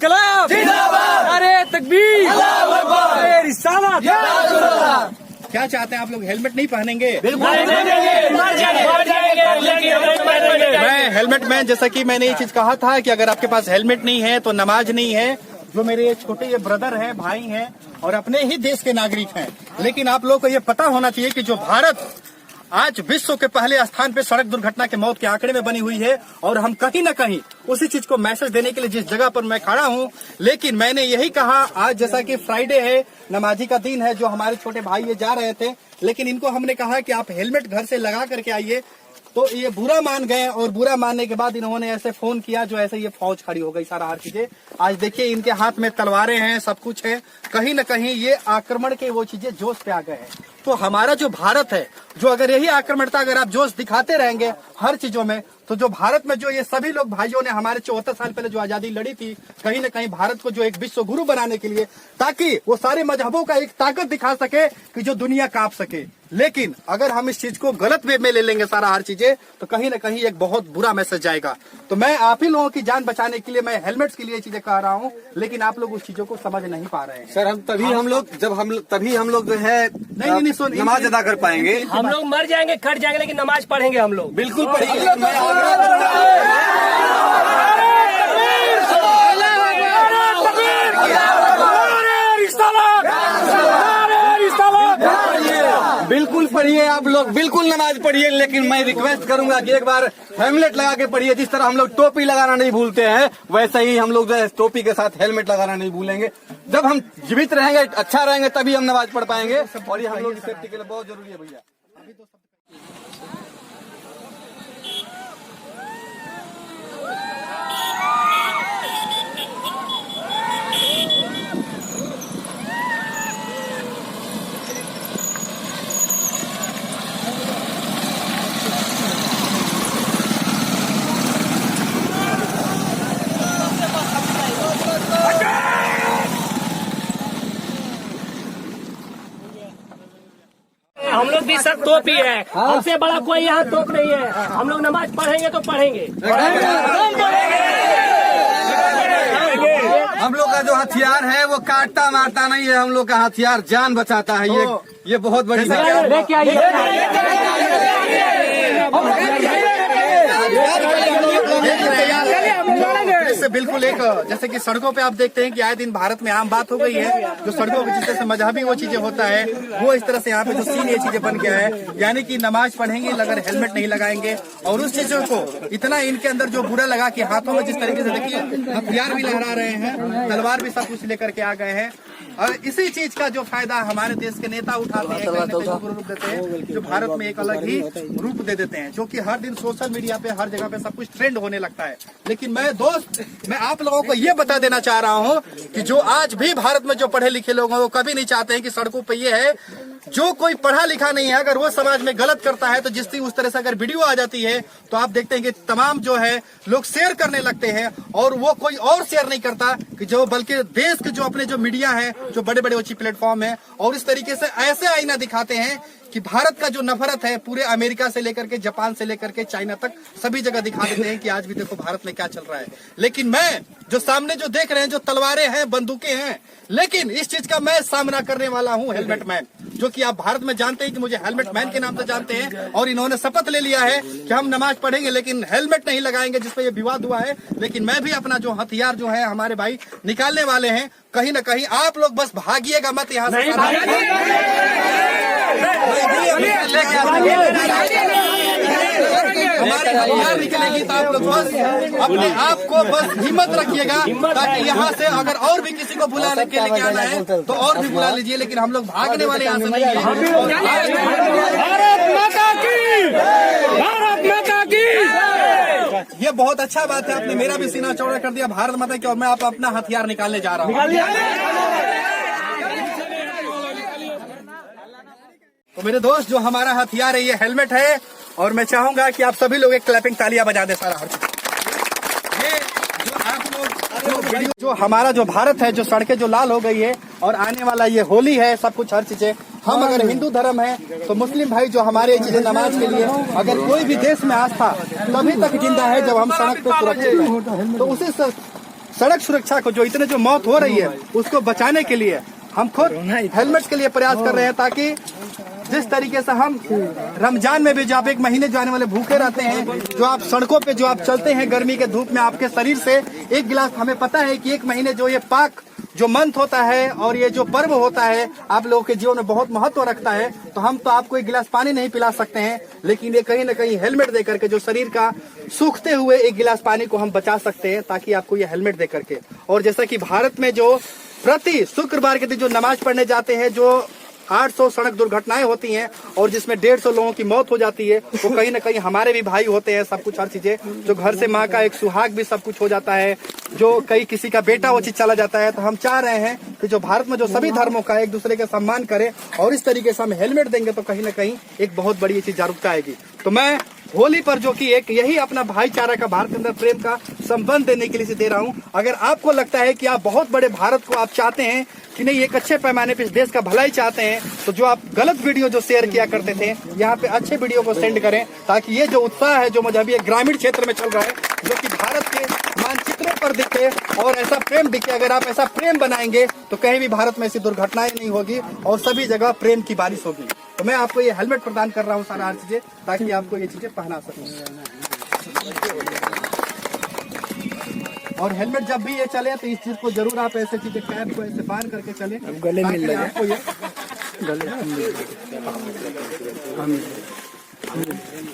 इनकलाब जिंदाबाद, नारे तकबीर, नारे रिसालत। क्या चाहते हैं आप लोग? हेलमेट नहीं पहनेंगे? मैं हेलमेट मैन, जैसा कि मैंने ये चीज कहा था कि अगर आपके पास हेलमेट नहीं है तो नमाज नहीं है। जो मेरे छोटे ये ब्रदर हैं, भाई हैं और अपने ही देश के नागरिक हैं, लेकिन आप लोगों को ये पता होना चाहिए कि जो भारत आज विश्व के पहले स्थान पे सड़क दुर्घटना के मौत के आंकड़े में बनी हुई है, और हम कहीं न कहीं उसी चीज को मैसेज देने के लिए जिस जगह पर मैं खड़ा हूं, लेकिन मैंने यही कहा आज जैसा कि फ्राइडे है, नमाजी का दिन है, जो हमारे छोटे भाई ये जा रहे थे, लेकिन इनको हमने कहा कि आप हेलमेट घर से लगा करके आइए, तो ये बुरा मान गए। और बुरा मानने के बाद इन्होंने ऐसे फोन किया जो ऐसे ये फौज खड़ी हो गई, सारा हर चीजें। आज देखिए इनके हाथ में तलवारें हैं, सब कुछ है, कहीं न कहीं ये आक्रमण के वो चीजें जोश पे आ गए हैं। तो हमारा जो भारत है, जो अगर यही आक्रमणता अगर आप जोश दिखाते रहेंगे हर चीजों में, तो जो भारत में जो ये सभी लोग भाइयों ने हमारे 74 साल पहले जो आजादी लड़ी थी, कहीं न कहीं भारत को जो एक विश्व गुरु बनाने के लिए, ताकि वो सारे मजहबों का एक ताकत दिखा सके कि जो दुनिया कांप सके। लेकिन अगर हम इस चीज को गलत वे में ले लेंगे सारा हर चीजें, तो कहीं न कहीं एक बहुत बुरा मैसेज जाएगा। तो मैं आप ही लोगों की जान बचाने के लिए मैं हेलमेट्स के लिए चीजें कह रहा हूँ, लेकिन आप लोग उस चीजों को समझ नहीं पा रहे हैं। सर हम तभी हम लोग जो है नहीं नमाज अदा कर पाएंगे। हम लोग मर जाएंगे, कट जाएंगे, लेकिन नमाज पढ़ेंगे हम लोग। बिल्कुल पढ़ेंगे। बिल्कुल पढ़िए, आप लोग बिल्कुल नमाज पढ़िए, लेकिन मैं रिक्वेस्ट करूंगा कि एक बार हेलमेट लगा के पढ़िए। जिस तरह हम लोग टोपी लगाना नहीं भूलते हैं, वैसे ही हम लोग जो है टोपी के साथ हेलमेट लगाना नहीं भूलेंगे। जब हम जीवित रहेंगे, अच्छा रहेंगे, तभी हम नमाज पढ़ पाएंगे, और ये हम लोग की सेफ्टी के लिए बहुत जरूरी है भैया। हम लोग भी सब तोप ही है, हमसे बड़ा कोई यहाँ तोप नहीं है। हम लोग नमाज पढ़ेंगे तो पढ़ेंगे। हम लोग का जो हथियार है वो काटता मारता नहीं है, हम लोग का हथियार जान बचाता है। ये बहुत बड़ी बात है। बिल्कुल एक जैसे कि सड़कों पे आप देखते हैं कि आए दिन भारत में आम बात हो गई है, जो सड़कों पे जिस तरह से मजहबी वो चीजें होता है, वो इस तरह से यहाँ पे जो सीन ये चीजें बन गया है, यानी कि नमाज पढ़ेंगे अगर हेलमेट नहीं लगाएंगे। और उस चीजों को इतना इनके अंदर जो बुरा लगा कि हाथों में जिस तरीके से देखिए हथियार भी लहरा रहे हैं, तलवार भी सब कुछ लेकर के आ गए हैं। और इसी चीज का जो फायदा हमारे देश के नेता उठाते हैं, रूप देते हैं, जो भारत में एक अलग ही रूप दे देते हैं, जो कि हर दिन सोशल मीडिया पे हर जगह पे सब कुछ ट्रेंड होने लगता है। लेकिन मैं आप लोगों को ये बता देना चाह रहा हूँ कि जो आज भी भारत में जो पढ़े लिखे लोग हैं, वो कभी नहीं चाहते हैं कि सड़कों पे ये है, जो कोई पढ़ा लिखा नहीं है, अगर वो समाज में गलत करता है तो जिस उस तरह से अगर वीडियो आ जाती है, तो आप देखते हैं कि तमाम जो है लोग शेयर करने लगते हैं, और वो कोई और शेयर नहीं करता कि जो बल्कि देश के जो अपने जो मीडिया है, जो बड़े बड़े ऊंची प्लेटफॉर्म है, और इस तरीके से ऐसे आईना दिखाते हैं कि भारत का जो नफरत है पूरे अमेरिका से लेकर के जापान से लेकर के चाइना तक सभी जगह दिखा देते हैं कि आज भी देखो भारत में क्या चल रहा है। लेकिन मैं जो सामने जो देख रहे हैं, जो तलवारें हैं, बंदूकें हैं, लेकिन इस चीज का मैं सामना करने वाला हूं हेलमेट मैन, जो कि आप भारत में जानते हैं कि मुझे हेलमेट मैन के नाम से जानते हैं। और इन्होंने शपथ ले लिया है कि हम नमाज पढ़ेंगे लेकिन हेलमेट नहीं लगाएंगे, जिसपे ये विवाद हुआ है। लेकिन मैं भी अपना जो हथियार जो है हमारे भाई निकालने वाले हैं। कहीं न कहीं आप लोग बस भागिएगा मत यहाँ से। हमारे हथियार निकलेगी तो आप लोग बस अपने आप को बस हिम्मत रखिएगा, ताकि यहाँ से अगर और भी किसी को बुलाने के लिए आना है तो और भी बुला लीजिए, लेकिन हम लोग भागने वाले यहाँ से नहीं है। ये बहुत अच्छा बात है, आपने मेरा भी सीना चौड़ा कर दिया, भारत माता की, और मैं आप अपना हथियार निकालने जा रहा हूँ। तो मेरे दोस्त, जो हमारा हथियार है ये हेलमेट है, और मैं चाहूंगा कि आप सभी लोग एक क्लैपिंग तालियां बजा दे सारा। ये जो आप लोग जो हमारा जो भारत है, जो सड़कें जो लाल हो गई है, और आने वाला ये होली है, सब कुछ हर चीजें, हम अगर हिंदू धर्म है तो मुस्लिम भाई जो हमारे चीजें नमाज के लिए, अगर कोई भी देश में आस्था तभी तक जिंदा है जब हम सड़क पे सुरक्षित हैं। तो सड़क सुरक्षा को, जो इतने जो मौत हो रही है उसको बचाने के लिए हम खुद हेलमेट के लिए प्रयास कर रहे हैं, ताकि जिस तरीके से हम रमजान में भी जो आप 1 महीने जो आने वाले भूखे रहते हैं, जो आप सड़कों पे जो आप चलते हैं गर्मी के धूप में, आपके शरीर से 1 गिलास, हमें पता है कि 1 महीने जो ये पाक जो मंथ होता है और ये जो पर्व होता है आप लोगों के जीवन में बहुत महत्व रखता है। तो हम तो आपको 1 गिलास पानी नहीं पिला सकते हैं, लेकिन ये कहीं ना कहीं हेलमेट दे करके जो शरीर का सूखते हुए 1 गिलास पानी को हम बचा सकते हैं, ताकि आपको ये हेलमेट दे करके। और जैसा कि भारत में जो प्रति शुक्रवार के दिन जो नमाज पढ़ने जाते हैं, जो 800 सड़क दुर्घटनाएं होती हैं और जिसमें 150 लोगों की मौत हो जाती है, वो कहीं ना कहीं हमारे भी भाई होते हैं। सब कुछ हर चीजें, जो घर से माँ का एक सुहाग भी सब कुछ हो जाता है, जो कई किसी का बेटा वो चीज चला जाता है। तो हम चाह रहे हैं कि जो भारत में जो सभी धर्मों का एक दूसरे का सम्मान करे और इस तरीके से हम हेलमेट देंगे तो कहीं ना कहीं एक बहुत बड़ी चीज जागरूकता आएगी। तो मैं होली पर जो कि एक यही अपना भाईचारा का, भारत के अंदर प्रेम का संबंध देने के लिए से दे रहा हूँ। अगर आपको लगता है कि आप बहुत बड़े भारत को आप चाहते हैं कि नहीं, एक अच्छे पैमाने पे इस देश का भलाई चाहते हैं, तो जो आप गलत वीडियो जो शेयर किया करते थे, यहाँ पे अच्छे वीडियो को सेंड करें, ताकि ये जो उत्साह है जो मजहबी ग्रामीण क्षेत्र में चल रहा है, जो कि भारत के मानचित्रों पर दिखे और ऐसा प्रेम दिखे। अगर आप ऐसा प्रेम बनाएंगे तो कहीं भी भारत में ऐसी दुर्घटनाएं नहीं होगी और सभी जगह प्रेम की बारिश होगी। तो मैं आपको ये हेलमेट प्रदान कर रहा हूँ, सारा हर चीजें, ताकि आपको ये चीजें पहना सकूं। और हेलमेट जब भी ये चले तो इस चीज को जरूर आप ऐसे चीजें कैप को ऐसे बांध करके चले, गले मिल लगे आपको ये गले।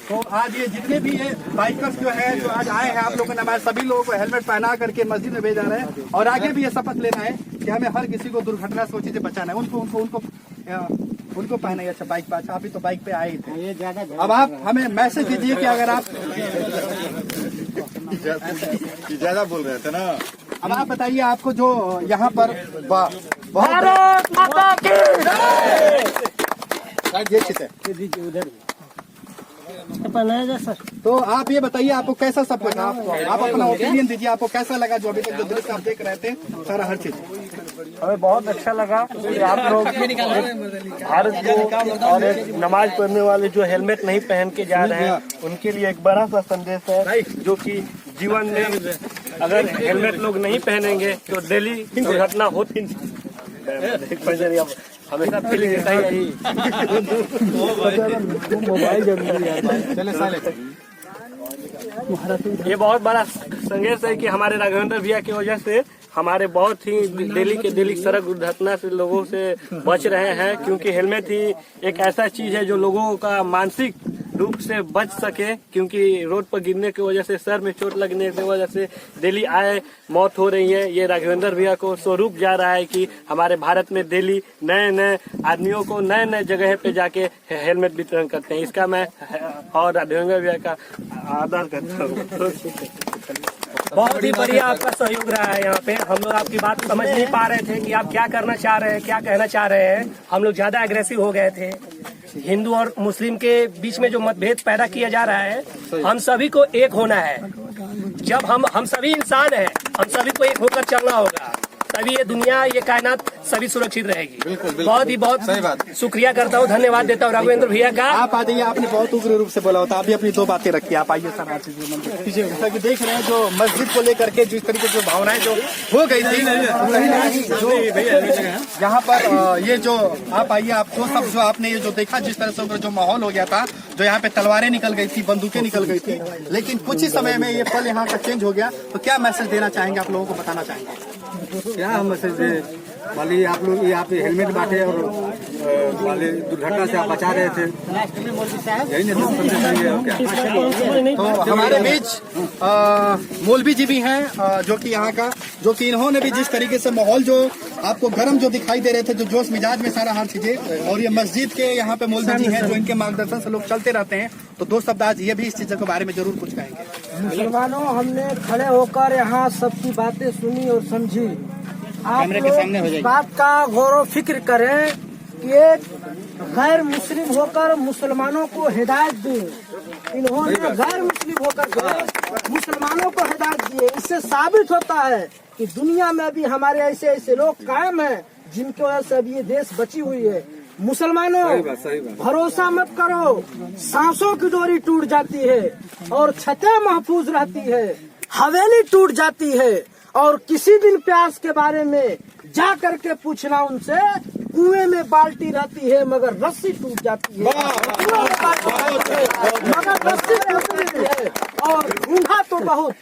तो आज ये जितने भी ये बाइकर्स जो है जो आज आए हैं, आप लोगों ने हमारे सभी लोगों को हेलमेट पहना करके मस्जिद में भेजा रहे हैं और आगे भी ये शपथ लेना है कि हमें हर किसी को दुर्घटना से वो चीजें बचाना है। उनको पहना है। अच्छा बाइक पे, अच्छा अभी तो बाइक पे आए थे। अब आप हमें मैसेज दीजिए कि अगर आप ज्यादा बोल रहे थे ना। अब आप बताइए, आपको जो यहाँ पर भारत माता की ये चीज है सर। तो आप ये बताइए आपको कैसा सब कुछ, आप अपना ओपिनियन दीजिए, आपको कैसा लगा जो अभी तक जो दृश्य आप देख रहे थे, सारा हर चीज। हमें बहुत अच्छा लगा कि आप लोग भारत को और एक नमाज पढ़ने वाले जो हेलमेट नहीं पहन के जा रहे हैं उनके लिए एक बड़ा सा संदेश है, जो कि जीवन में अगर हेलमेट लोग नहीं पहनेंगे तो डेली दुर्घटना होती हमेशा फीलिंग ये बहुत बड़ा संदेश है कि हमारे राघवेंद्र भैया की वजह से हमारे बहुत ही डेली सड़क दुर्घटना से लोगों से बच रहे हैं, क्योंकि हेलमेट ही एक ऐसा चीज है जो लोगों का मानसिक रूप से बच सके, क्योंकि रोड पर गिरने की वजह से, सर में चोट लगने की वजह से डेली आए मौत हो रही है। ये राघवेंद्र भैया को स्वरूप जा रहा है कि हमारे भारत में डेली नए आदमियों को नए जगह पे जाके हेलमेट वितरण करते हैं। इसका मैं और राघवेंद्र भैया का आदर करता हूँ। बहुत ही बढ़िया आपका सहयोग रहा है। यहाँ पे हम लोग आपकी बात समझ नहीं पा रहे थे कि आप क्या करना चाह रहे हैं, क्या कहना चाह रहे हैं। हम लोग ज्यादा एग्रेसिव हो गए थे। हिंदू और मुस्लिम के बीच में जो मतभेद पैदा किया जा रहा है, हम सभी को एक होना है। जब हम सभी इंसान हैं, हम सभी को एक होकर चलना होगा, तभी ये दुनिया, ये कायनात सभी सुरक्षित रहेगी। बहुत ही बहुत सही बात। शुक्रिया करता हूँ, धन्यवाद देता हूँ राघवेंद्र भैया का। आप आ जाइए, आपने बहुत उग्र रूप से बोला होता, आप भी अपनी 2 बातें रखिए। आप आइए सर, आप जैसा कि देख रहे हैं जो मस्जिद को लेकर के जिस तरीके से भावनाएं जो हो गई थी, जो यहाँ पर ये जो आप आइए, आपको सब जो आपने ये जो देखा, जिस तरह से जो माहौल हो गया था, जो यहाँ पे तलवारें निकल गई थी, बंदूकें निकल गई थी, लेकिन कुछ ही समय में ये पल यहाँ का चेंज हो गया। तो क्या मैसेज देना चाहेंगे, आप लोगों को बताना चाहेंगे? क्या हम मैसेज दे वाली, आप लोग यहाँ पे हेलमेट बांटे और वाले दुर्घटना से आप बचा रहे थे, यही नहीं तो हमारे बीच मौलवी जी भी हैं, जो कि यहाँ का, जो कि इन्होंने भी जिस तरीके से माहौल जो आपको गर्म जो दिखाई दे रहे थे, जो जोश मिजाज में सारा हर चीजें, और ये मस्जिद के यहाँ पे मौलवी जी हैं जो इनके मार्गदर्शन से लोग चलते रहते हैं। तो 2 शब्द आज ये भी इस चीज के बारे में जरूर कुछ कहेंगे। मुसलमानों, हमने खड़े होकर यहाँ सबकी बातें सुनी और समझी। आप लोग इस बात का गौर फिक्र करें कि एक गैर मुस्लिम होकर मुसलमानों को हिदायत दी, इन्होंने गैर मुस्लिम होकर मुसलमानों को हिदायत दी। इससे साबित होता है कि दुनिया में भी हमारे ऐसे लोग कायम हैं जिनकी वजह से अभी ये देश बची हुई है। मुसलमानों, भरोसा मत करो, सांसों की डोरी टूट जाती है और छतें महफूज रहती है, हवेली टूट जाती है और किसी दिन प्यास के बारे में जा करके पूछना उनसे। कुएं में बाल्टी रहती है मगर रस्सी टूट जाती है, कुएं में बाल्टी रहती है, मगर रस्सी टूटती है। और ढूंढा तो बहुत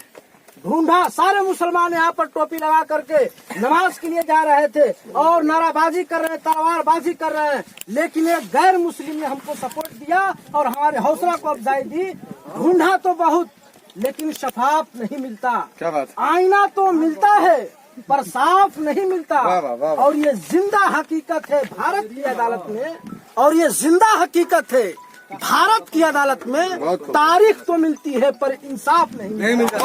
ढूंढा, सारे मुसलमान यहाँ पर टोपी लगा करके नमाज के लिए जा रहे थे और नाराबाजी कर रहे हैं, तलवारबाजी कर रहे हैं, लेकिन एक गैर मुस्लिम ने हमको सपोर्ट दिया और हमारे हौसला को अफजाई दी। ढूंढा तो बहुत लेकिन शफाफ नहीं मिलता। क्या बात? आईना तो मिलता है पर साफ नहीं मिलता। और ये जिंदा हकीकत है भारत की अदालत में, और ये जिंदा हकीकत है भारत की अदालत में। तारीख तो मिलती है पर इंसाफ नहीं मिलता।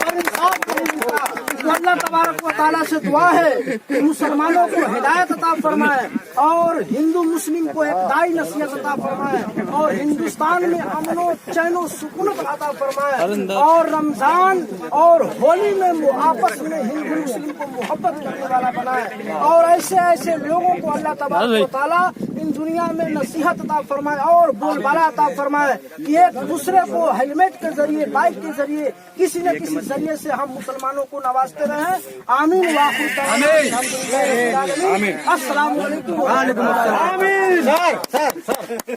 पर इंसाफ नहीं मिलता। तो अल्लाह तबारक व तआला से दुआ है कि मुसलमानों को हिदायत अता फरमाए और हिंदू मुस्लिम को एक दाई नसीहत अता फरमाए और हिंदुस्तान में अमनो चैनो सुकूनत अता फरमाए और रमजान और होली में आपस में हिंदू मुस्लिम को मोहब्बत करने वाला बनाए और ऐसे ऐसे लोगों को अल्लाह तबारक व तआला इन दुनिया में नसीहत अता फरमाए और बोलबाला अता फरमाए कि एक दूसरे को हेलमेट के जरिए, बाइक के जरिए, किसी न किसी जरिए से हम मुसलमानों को नवाजते रहे। आमीन। अस्सलाम वालेकुम।